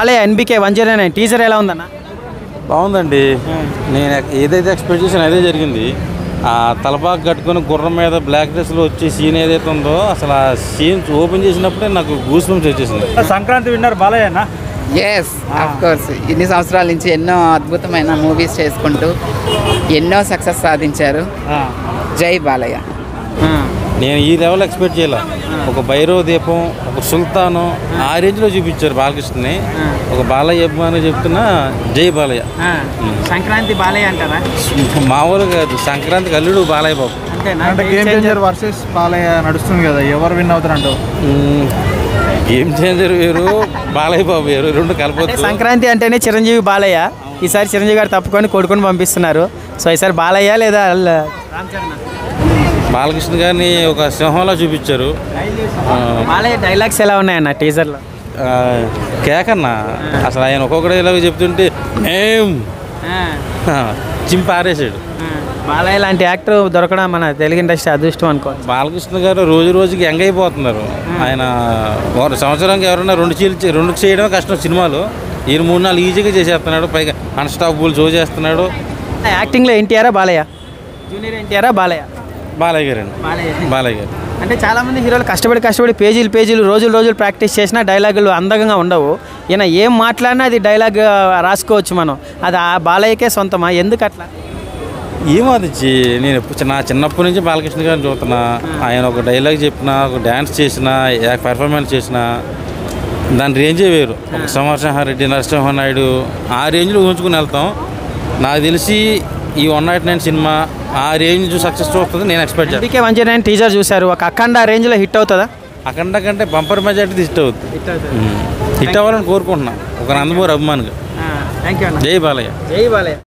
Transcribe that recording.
Balayya NBK 109 teaser ఎలా ఉందన్న? బాగుందండి. నేను ఏదైతే ఎక్స్పెక్ట్ చేసానో అదే జరిగింది. ఆ తలపాకు కట్టుకుని గుర్రం మీద బ్లాక్ డ్రెస్లో వచ్చే సీన్ ఏదైతే ఉందో అసలు ఆ సీన్ ఓపెన్ చేసినప్పుడే నాకు గూస్ బంప్స్ వచ్చేసింది. సంక్రాంతి విన్నర్ బాలయ్యనా? Yes of course. ఇన్ని సంవత్సరాల నుంచి ఎన్నో అద్భుతమైన మూవీస్ చేసుకుంటూ ఎన్నో సక్సెస్ సాధించారు. జై బాలయ్య. నేను ఈ లెవెల్ ఎక్స్పెక్ట్ చేయాల. ఒక భైరవ దీపం, ఒక సుల్తాను ఆ రేంజ్లో చూపించారు బాలకృష్ణని. ఒక బాలయ్య అభిమాని చెప్తున్నా జై బాలయ్య. సంక్రాంతి బాలయ్య అంటారా? మామూలు కాదు, సంక్రాంతికి అల్లుడు బాలయ్య బాబు. అంటే గేమ్ చేంజర్ వర్సెస్ బాలయ్య నడుస్తుంది కదా, ఎవరు విన్ అవుతారంట? గేమ్ చేంజర్ వేరు, బాలయ్య బాబు వేరు, రెండు కలపొచ్చు. సంక్రాంతి అంటేనే చిరంజీవి బాలయ్య. ఈసారి చిరంజీవి గారు తప్పుకొని కొడుకుని పంపిస్తున్నారు. సో ఈసారి బాలయ్య లేదా రామ్ చరణ్? బాలకృష్ణ గారిని ఒక సింహంలో చూపించారు. బాలయ్య డైలాగ్స్ ఎలా ఉన్నాయన్న టీజర్లో? కేకన్నా అసలు ఆయన ఒక్కొక్క డైలాగ్ చెప్తుంటే ఏం చింపారేసాడు. బాలయ్య లాంటి యాక్టర్ దొరకడం మన తెలుగు ఇండస్ట్రీ అదృష్టం అనుకోవచ్చు. బాలకృష్ణ గారు రోజు రోజుకి యంగ్ అయిపోతున్నారు. ఆయన సంవత్సరానికి ఎవరైనా రెండు చేయడమే కష్టం సినిమాలు. ఈయన 3-4 ఈజీగా చేసేస్తున్నాడు. పైగా అన్స్టాపబుల్ షో చేస్తున్నాడు. యాక్టింగ్లో ఎన్టీఆరా బాలయ్య? జూనియర్ ఎన్టీఆరా బాలయ్య? బాలయ్య గారు అండి. బాలయ్య గారు అంటే చాలామంది హీరోలు కష్టపడి పేజీలు రోజులు ప్రాక్టీస్ చేసినా డైలాగులు అందంగా ఉండవు. ఈయన ఏం మాట్లాడినా అది డైలాగ్ రాసుకోవచ్చు మనం. అది ఆ బాలయ్యకే సొంతమా? ఎందుకు అట్లా? ఏమో అది నేను నా చిన్నప్పటి నుంచి బాలకృష్ణ గారిని చూస్తున్నా. ఆయన ఒక డైలాగ్ చెప్పినా, ఒక డ్యాన్స్ చేసినా, పెర్ఫార్మెన్స్ చేసినా దాని రేంజే వేరు. ఒక సమర్సింహారెడ్డి, నరసింహనాయుడు ఆ రేంజ్లో ఊహించుకుని వెళ్తాం. నాకు తెలిసి ఈ 109 సినిమా ఆ రేంజ్ సక్సెస్ చూస్తుంది నేను ఎక్స్పెక్ట్ చేస్తాను. ఎన్బికే 109 టీజర్ చూశారు. ఒక అఖండ రేంజ్లో హిట్ అవుతుందా? అఖండ కంటే బంపర్ మెజార్టీ హిట్ అవుతుంది. హిట్ అవ్వాలని కోరుకుంటున్నాను ఒక నందమూరి అభిమానిగా. Thank you. జై బాలయ్య. జై బాలయ్య.